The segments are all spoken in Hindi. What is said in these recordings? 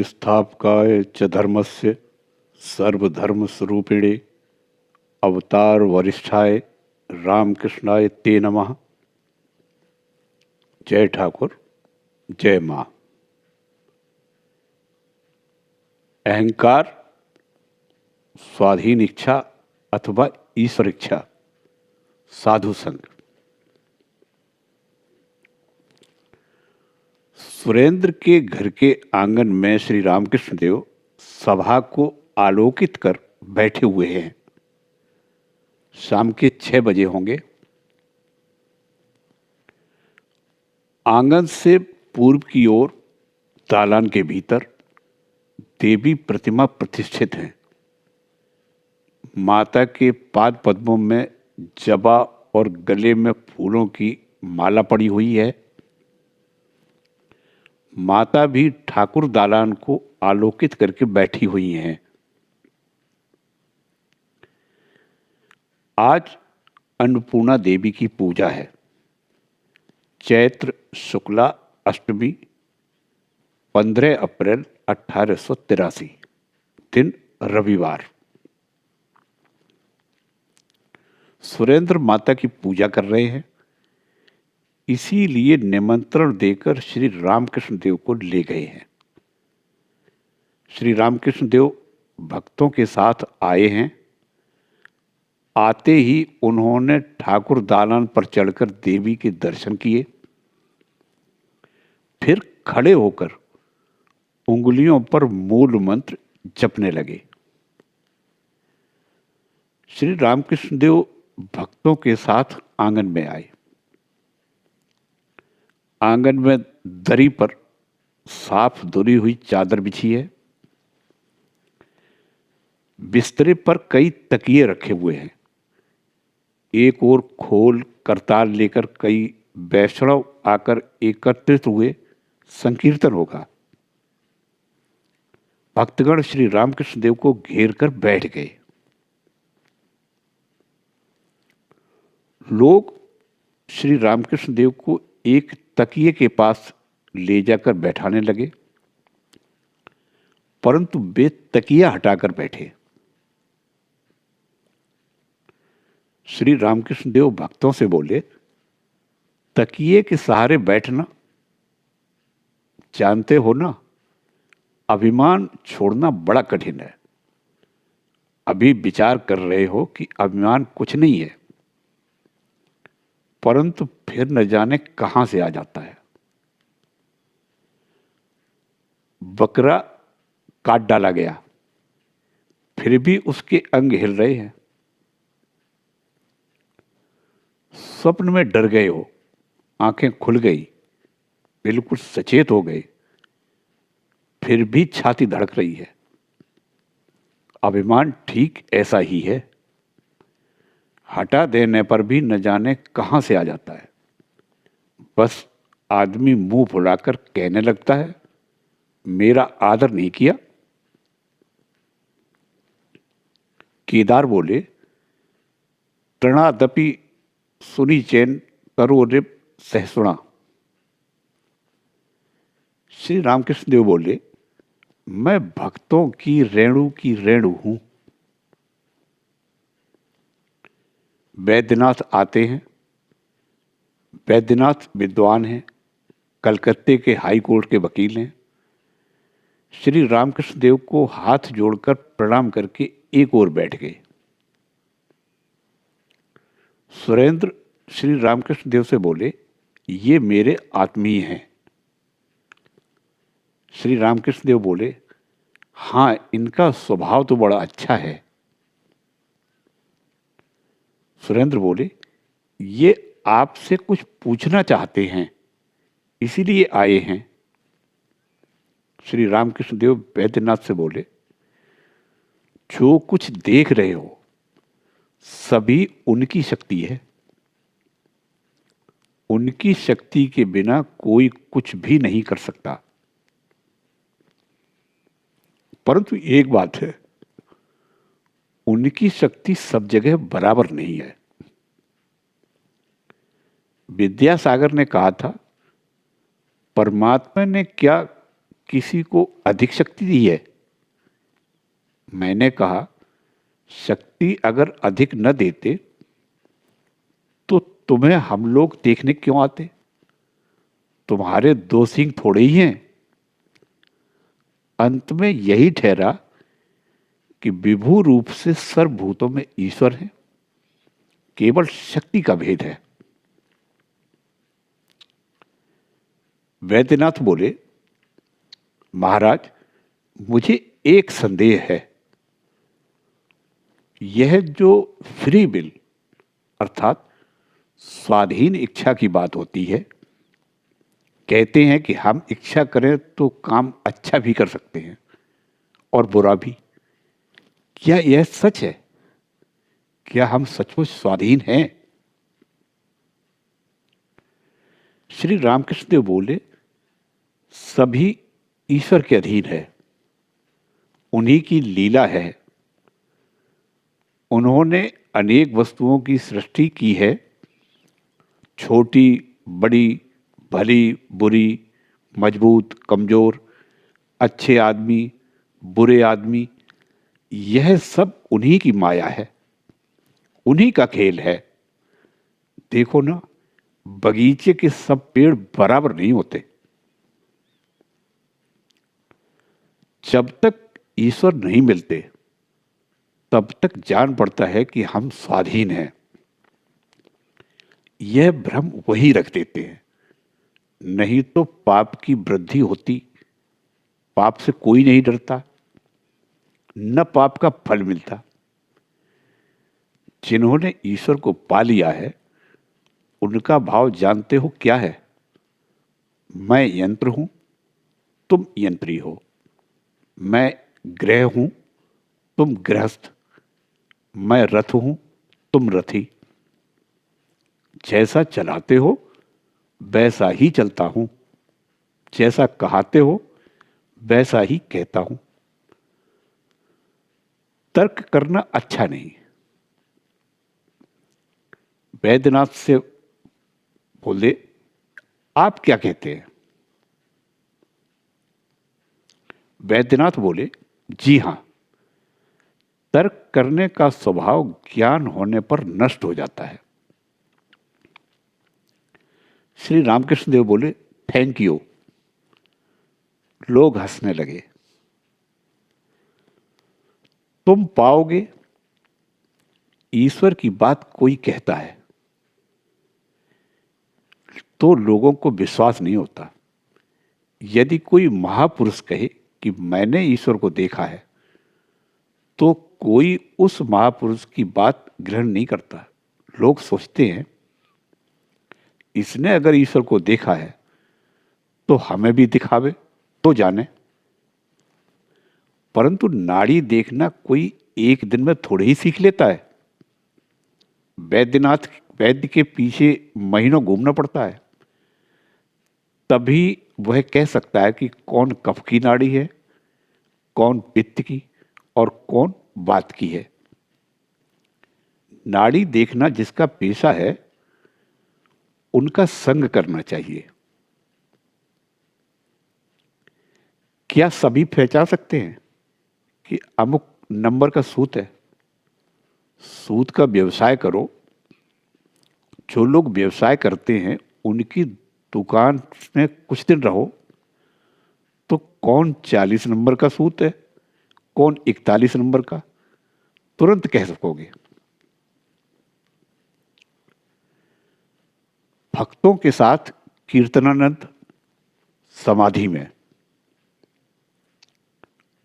संस्थापकाय च धर्मस्य सर्वधर्मस्वरूपिणे अवतार वरिष्ठाय रामकृष्णाय ते नमः। जय ठाकुर, जय माँ। अहंकार, स्वाधीन इच्छा अथवा ईश्वर इच्छा, साधु संग। सुरेंद्र के घर के आंगन में श्री रामकृष्ण देव सभा को आलोकित कर बैठे हुए हैं। शाम के 6 बजे होंगे। आंगन से पूर्व की ओर दालान के भीतर देवी प्रतिमा प्रतिष्ठित है। माता के पाद पद्मों में जबा और गले में फूलों की माला पड़ी हुई है। माता भी ठाकुर दालान को आलोकित करके बैठी हुई हैं। आज अन्नपूर्णा देवी की पूजा है। चैत्र शुक्ला अष्टमी, 15 अप्रैल 1883, दिन रविवार। सुरेंद्र माता की पूजा कर रहे हैं, इसीलिए निमंत्रण देकर श्री रामकृष्ण देव को ले गए हैं। श्री रामकृष्ण देव भक्तों के साथ आए हैं। आते ही उन्होंने ठाकुर दालान पर चढ़कर देवी के दर्शन किए। फिर खड़े होकर उंगलियों पर मूल मंत्र जपने लगे। श्री रामकृष्ण देव भक्तों के साथ आंगन में आए। आंगन में दरी पर साफ धुली हुई चादर बिछी है। बिस्तरे पर कई तकिए रखे हुए हैं। एक और खोल करताल लेकर कई वैष्णव आकर एकत्रित हुए संकीर्तन होगा। भक्तगण श्री रामकृष्ण देव को घेर कर बैठ गए। लोग श्री रामकृष्ण देव को एक तकिए के पास ले जाकर बैठाने लगे, परंतु वे तकिया हटाकर बैठे। श्री रामकृष्ण देव भक्तों से बोले, तकिए के सहारे बैठना, जानते हो ना, अभिमान छोड़ना बड़ा कठिन है। अभी विचार कर रहे हो कि अभिमान कुछ नहीं है, परंतु फिर न जाने कहां से आ जाता है। बकरा काट डाला गया, फिर भी उसके अंग हिल रहे हैं। स्वप्न में डर गए हो, आंखें खुल गई, बिल्कुल सचेत हो गए, फिर भी छाती धड़क रही है। अभिमान ठीक ऐसा ही है, हटा देने पर भी न जाने कहां से आ जाता है। बस आदमी मुंह फुलाकर कहने लगता है, मेरा आदर नहीं किया। केदार बोले, तृणादपि सुनी चैन करो रिप सहसुणा। श्री रामकृष्ण देव बोले, मैं भक्तों की रेणु हूं। वैद्यनाथ आते हैं। वैद्यनाथ विद्वान हैं, कलकत्ते के हाई कोर्ट के वकील हैं। श्री रामकृष्ण देव को हाथ जोड़कर प्रणाम करके एक ओर बैठ गए। सुरेंद्र श्री रामकृष्ण देव से बोले, ये मेरे आत्मीय हैं। श्री रामकृष्ण देव बोले, हाँ, इनका स्वभाव तो बड़ा अच्छा है। सुरेंद्र बोले, ये आपसे कुछ पूछना चाहते हैं, इसीलिए आए हैं। श्री रामकृष्ण देव वैद्यनाथ से बोले, जो कुछ देख रहे हो सभी उनकी शक्ति है। उनकी शक्ति के बिना कोई कुछ भी नहीं कर सकता। परंतु एक बात है, उनकी शक्ति सब जगह बराबर नहीं है। विद्यासागर ने कहा था, परमात्मा ने क्या किसी को अधिक शक्ति दी है? मैंने कहा, शक्ति अगर अधिक न देते तो तुम्हें हम लोग देखने क्यों आते? तुम्हारे दो सिंह थोड़े ही हैं। अंत में यही ठहरा कि विभू रूप से सर्वभूतों में ईश्वर है, केवल शक्ति का भेद है। वैद्यनाथ बोले, महाराज, मुझे एक संदेह है। यह जो फ्री विल अर्थात स्वाधीन इच्छा की बात होती है, कहते हैं कि हम इच्छा करें तो काम अच्छा भी कर सकते हैं और बुरा भी। क्या यह सच है? क्या हम सचमुच स्वाधीन हैं? श्री रामकृष्ण देव बोले, सभी ईश्वर के अधीन है, उन्हीं की लीला है। उन्होंने अनेक वस्तुओं की सृष्टि की है, छोटी बड़ी, भली बुरी, मजबूत कमजोर, अच्छे आदमी बुरे आदमी, यह सब उन्हीं की माया है, उन्हीं का खेल है। देखो ना, बगीचे के सब पेड़ बराबर नहीं होते। जब तक ईश्वर नहीं मिलते तब तक जान पड़ता है कि हम स्वाधीन हैं। यह भ्रम वही रख देते हैं, नहीं तो पाप की वृद्धि होती। पाप से कोई नहीं डरता, न पाप का फल मिलता। जिन्होंने ईश्वर को पा लिया है, उनका भाव जानते हो क्या है? मैं यंत्र हूं, तुम यंत्री हो। मैं गृह हूं, तुम गृहस्थ। मैं रथ हूं, तुम रथी। जैसा चलाते हो वैसा ही चलता हूं, जैसा कहाते हो वैसा ही कहता हूं। तर्क करना अच्छा नहीं। वैद्यनाथ से बोले, आप क्या कहते हैं? वैद्यनाथ बोले, जी हां, तर्क करने का स्वभाव ज्ञान होने पर नष्ट हो जाता है। श्री रामकृष्ण देव बोले, थैंक यू। लोग हंसने लगे। तुम पाओगे, ईश्वर की बात कोई कहता है तो लोगों को विश्वास नहीं होता। यदि कोई महापुरुष कहे कि मैंने ईश्वर को देखा है, तो कोई उस महापुरुष की बात ग्रहण नहीं करता। लोग सोचते हैं, इसने अगर ईश्वर को देखा है तो हमें भी दिखावे तो जाने। परंतु नाड़ी देखना कोई एक दिन में थोड़े ही सीख लेता है। वैद्य के पीछे महीनों घूमना पड़ता है, तभी वह कह सकता है कि कौन कफ की नाड़ी है, कौन पित्त की और कौन वात की है। नाड़ी देखना जिसका पेशा है, उनका संग करना चाहिए। क्या सभी पहचान सकते हैं कि अमुक नंबर का सूत है? सूत का व्यवसाय करो। जो लोग व्यवसाय करते हैं, उनकी दुकान में कुछ दिन रहो तो कौन 40 नंबर का सूत है, कौन 41 नंबर का, तुरंत कह सकोगे। भक्तों के साथ कीर्तनानंद समाधि में।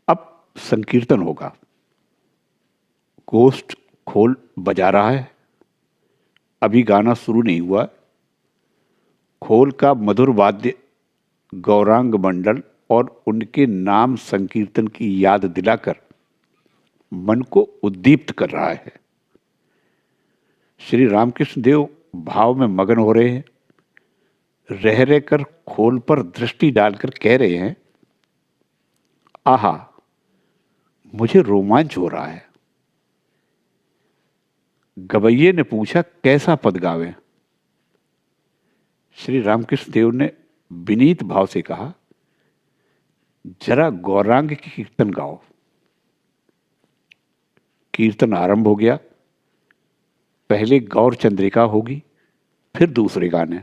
अब संकीर्तन होगा। गोष्ठ खोल बजा रहा है, अभी गाना शुरू नहीं हुआ। खोल का मधुर वाद्य गौरांग मंडल और उनके नाम संकीर्तन की याद दिलाकर मन को उद्दीप्त कर रहा है। श्री रामकृष्ण देव भाव में मगन हो रहे हैं। रह रहकर खोल पर दृष्टि डालकर कह रहे हैं, आहा, मुझे रोमांच हो रहा है। गवैये ने पूछा, कैसा पद गावें? श्री रामकृष्ण देव ने विनीत भाव से कहा, जरा गौरांग की कीर्तन गाओ। कीर्तन आरंभ हो गया। पहले गौर चंद्रिका होगी, फिर दूसरे गाने।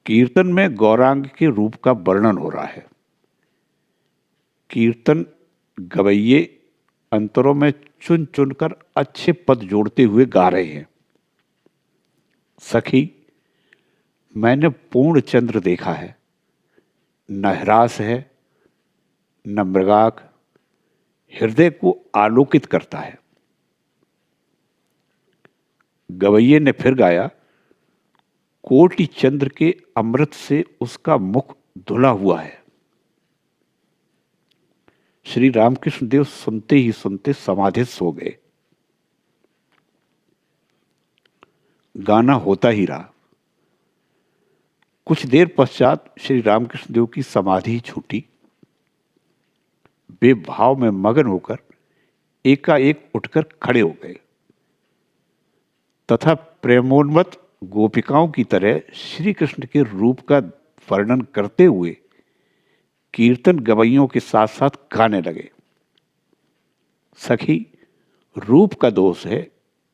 कीर्तन में गौरांग के रूप का वर्णन हो रहा है। कीर्तन गवैये अंतरों में चुन चुनकर अच्छे पद जोड़ते हुए गा रहे हैं। सखी, मैंने पूर्ण चंद्र देखा है, न ह्रास है न मृगाक, हृदय को आलोकित करता है। गवैये ने फिर गाया, कोटि चंद्र के अमृत से उसका मुख धुला हुआ है। श्री रामकृष्ण देव सुनते ही सुनते समाधिस्थ हो गए। गाना होता ही रहा। कुछ देर पश्चात श्री रामकृष्ण देव की समाधि छूटी। वे भाव में मगन होकर एकाएक उठकर खड़े हो गए तथा प्रेमोन्मत्त गोपिकाओं की तरह श्री कृष्ण के रूप का वर्णन करते हुए कीर्तन गवैयों के साथ साथ गाने लगे। सखी, रूप का दोष है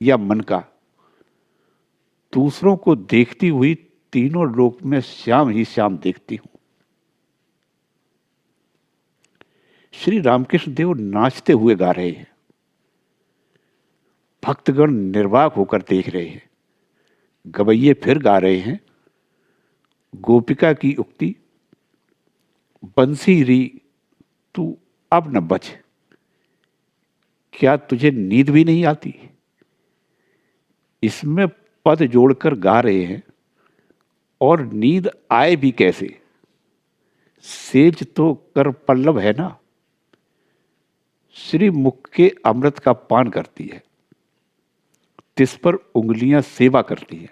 या मन का, दूसरों को देखती हुई तीनों लोक में श्याम ही श्याम देखती हूं। श्री रामकृष्ण देव नाचते हुए गा रहे हैं। भक्तगण निर्वाक होकर देख रहे हैं। गवैये फिर गा रहे हैं। गोपिका की उक्ति, बंसी री तू अब न बच, क्या तुझे नींद भी नहीं आती। इसमें पद जोड़कर गा रहे हैं और नींद आए भी कैसे। सेज तो कर पल्लव है ना। श्री मुख के अमृत का पान करती है, तिस पर उंगलियां सेवा करती हैं।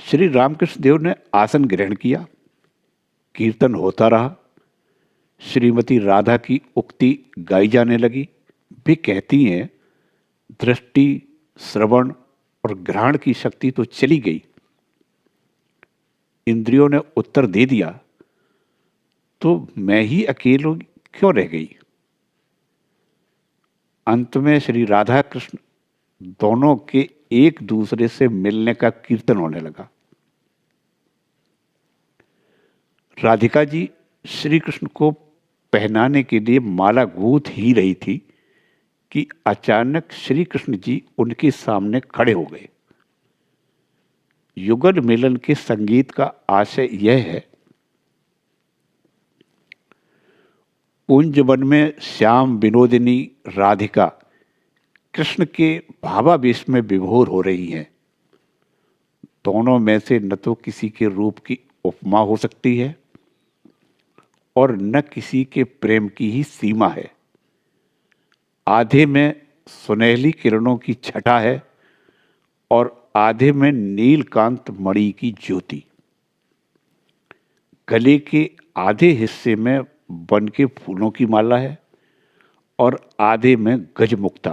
श्री रामकृष्ण देव ने आसन ग्रहण किया। कीर्तन होता रहा। श्रीमती राधा की उक्ति गाई जाने लगी। वे कहती हैं, दृष्टि, श्रवण और घ्राण की शक्ति तो चली गई। इंद्रियों ने उत्तर दे दिया, तो मैं ही अकेले क्यों रह गई। अंत में श्री राधा कृष्ण दोनों के एक दूसरे से मिलने का कीर्तन होने लगा। राधिका जी श्री कृष्ण को पहनाने के लिए माला गूंथ ही रही थी कि अचानक श्री कृष्ण जी उनके सामने खड़े हो गए। युगल मिलन के संगीत का आशय यह है, कुंज वन में श्याम विनोदिनी राधिका कृष्ण के भावावेश में विभोर हो रही हैं। दोनों में से न तो किसी के रूप की उपमा हो सकती है और न किसी के प्रेम की ही सीमा है। आधे में सुनहली किरणों की छटा है और आधे में नीलकांत मणि की ज्योति। गले के आधे हिस्से में वन के फूलों की माला है और आधे में गजमुक्ता।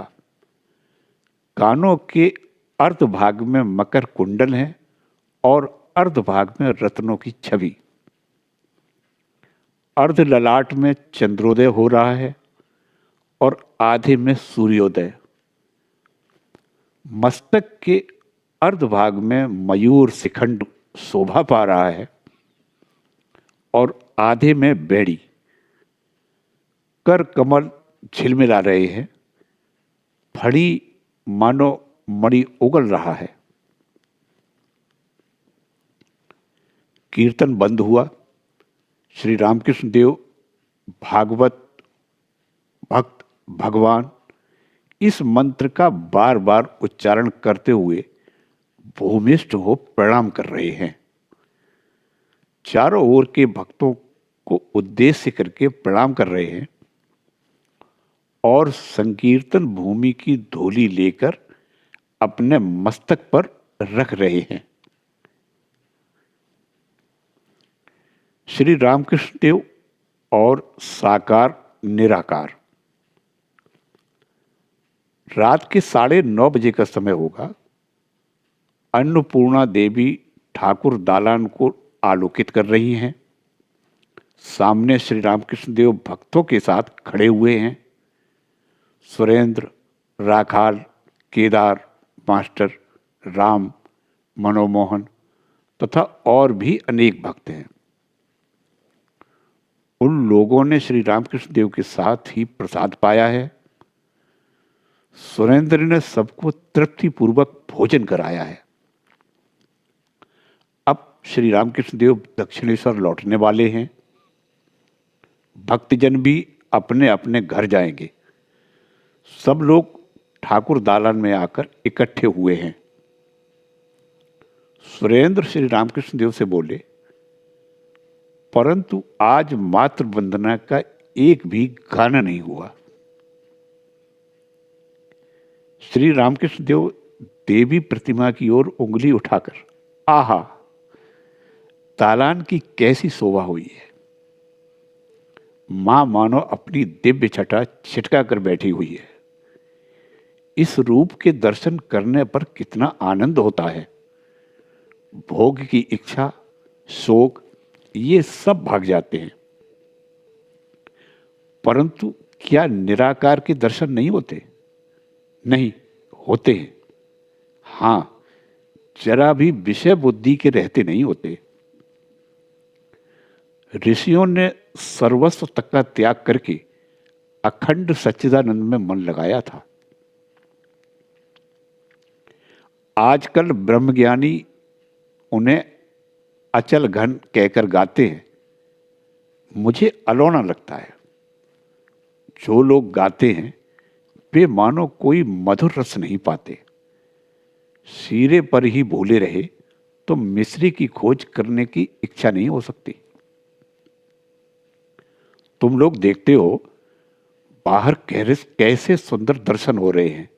कानों के अर्ध भाग में मकर कुंडल है और अर्ध भाग में रत्नों की छवि। अर्ध ललाट में चंद्रोदय हो रहा है और आधे में सूर्योदय। मस्तक के अर्ध भाग में मयूर शिखंड शोभा पा रहा है और आधे में बेड़ी। कर कमल झिलमिला रहे हैं। फड़ी मानो मणि उगल रहा है। कीर्तन बंद हुआ। श्री रामकृष्ण देव भागवत भक्त भगवान इस मंत्र का बार बार उच्चारण करते हुए भूमिष्ठ हो प्रणाम कर रहे हैं। चारों ओर के भक्तों को उद्देश्य करके प्रणाम कर रहे हैं और संकीर्तन भूमि की धूलि लेकर अपने मस्तक पर रख रहे हैं। श्री रामकृष्ण देव और साकार निराकार। रात के 9:30 बजे का समय होगा। अन्नपूर्णा देवी ठाकुर दालान को आलोकित कर रही हैं। सामने श्री रामकृष्ण देव भक्तों के साथ खड़े हुए हैं। सुरेंद्र, राखाल, केदार, मास्टर, राम, मनोमोहन तथा और भी अनेक भक्त हैं। उन लोगों ने श्री रामकृष्ण देव के साथ ही प्रसाद पाया है। सुरेंद्र ने सबको तृप्तिपूर्वक भोजन कराया है। अब श्री रामकृष्ण देव दक्षिणेश्वर लौटने वाले हैं। भक्तजन भी अपने अपने घर जाएंगे। सब लोग ठाकुर दालान में आकर इकट्ठे हुए हैं। सुरेंद्र श्री रामकृष्ण देव से बोले, परंतु आज मातृ वंदना का एक भी गाना नहीं हुआ। श्री रामकृष्ण देव देवी प्रतिमा की ओर उंगली उठाकर, आहा, दालान की कैसी शोभा हुई है। मां मानो अपनी दिव्य छटा छिटका कर बैठी हुई है। इस रूप के दर्शन करने पर कितना आनंद होता है। भोग की इच्छा, शोक, ये सब भाग जाते हैं। परंतु क्या निराकार के दर्शन नहीं होते? नहीं, होते हैं। हां, जरा भी विषय बुद्धि के रहते नहीं होते। ऋषियों ने सर्वस्व तक का त्याग करके अखंड सच्चिदानंद में मन लगाया था। आजकल ब्रह्मज्ञानी उन्हें अचल घन कहकर गाते हैं। मुझे अलौना लगता है। जो लोग गाते हैं वे मानो कोई मधुर रस नहीं पाते। सिरे पर ही भूले रहे तो मिश्री की खोज करने की इच्छा नहीं हो सकती। तुम लोग देखते हो बाहर कैसे सुंदर दर्शन हो रहे हैं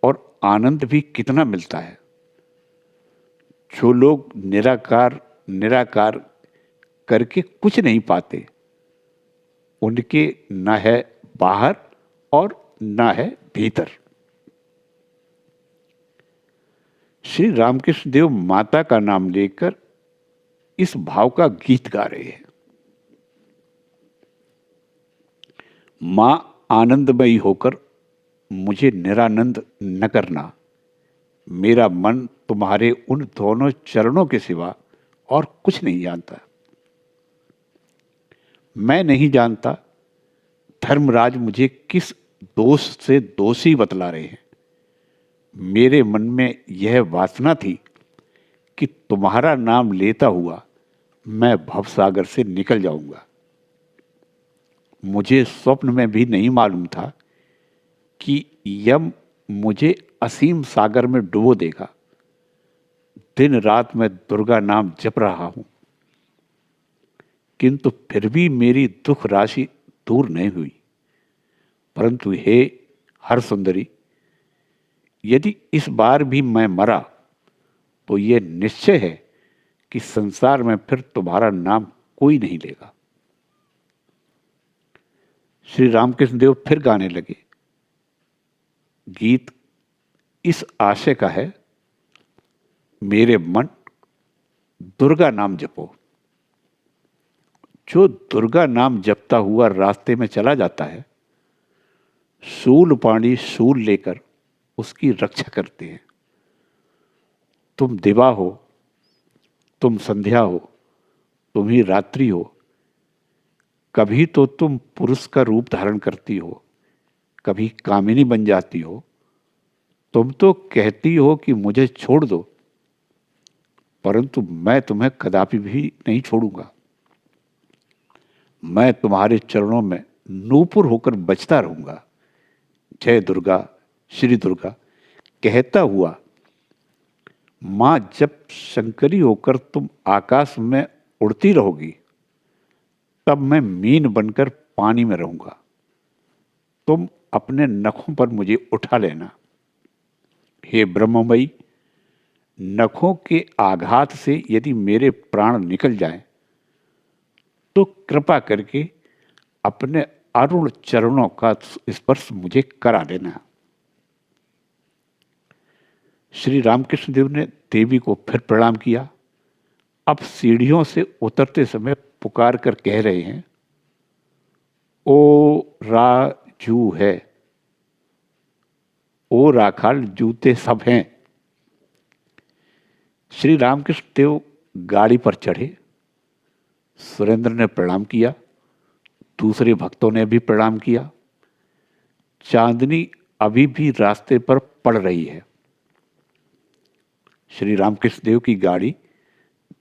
और आनंद भी कितना मिलता है। जो लोग निराकार निराकार करके कुछ नहीं पाते, उनके न है बाहर और न है भीतर। श्री रामकृष्ण देव माता का नाम लेकर इस भाव का गीत गा रहे हैं। मां आनंदमयी होकर मुझे निरानंद न करना। मेरा मन तुम्हारे उन दोनों चरणों के सिवा और कुछ नहीं जानता। मैं नहीं जानता धर्मराज मुझे किस दोष से दोषी बतला रहे हैं। मेरे मन में यह वासना थी कि तुम्हारा नाम लेता हुआ मैं भवसागर से निकल जाऊंगा। मुझे स्वप्न में भी नहीं मालूम था कि यम मुझे असीम सागर में डुबो देगा। दिन रात मैं दुर्गा नाम जप रहा हूं, किंतु फिर भी मेरी दुख राशि दूर नहीं हुई। परंतु हे हर सुंदरी, यदि इस बार भी मैं मरा तो यह निश्चय है कि संसार में फिर तुम्हारा नाम कोई नहीं लेगा। श्री रामकृष्ण देव फिर गाने लगे। गीत इस आशय का है, मेरे मन दुर्गा नाम जपो। जो दुर्गा नाम जपता हुआ रास्ते में चला जाता है, शूलपाणी शूल लेकर उसकी रक्षा करते हैं। तुम दिवा हो, तुम संध्या हो, तुम ही रात्रि हो। कभी तो तुम पुरुष का रूप धारण करती हो, कभी कामिनी बन जाती हो। तुम तो कहती हो कि मुझे छोड़ दो, परंतु मैं तुम्हें कदापि भी नहीं छोड़ूंगा। मैं तुम्हारे चरणों में नूपुर होकर बजता रहूंगा। जय दुर्गा, श्री दुर्गा कहता हुआ मां जब शंकरी होकर तुम आकाश में उड़ती रहोगी, तब मैं मीन बनकर पानी में रहूंगा। तुम अपने नखों पर मुझे उठा लेना। हे ब्रह्ममयी, नखों के आघात से यदि मेरे प्राण निकल जाएं, तो कृपा करके अपने अरुण चरणों का स्पर्श मुझे करा देना। श्री रामकृष्ण देव ने देवी को फिर प्रणाम किया अब सीढ़ियों से उतरते समय पुकार कर कह रहे हैं, ओ राजू है, ओ राखाल जूते सब हैं। श्री रामकृष्ण देव गाड़ी पर चढ़े। सुरेंद्र ने प्रणाम किया, दूसरे भक्तों ने भी प्रणाम किया। चांदनी अभी भी रास्ते पर पड़ रही है। श्री रामकृष्ण देव की गाड़ी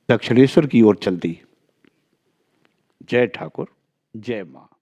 दक्षिणेश्वर की ओर चल दी। जय ठाकुर, जय मां।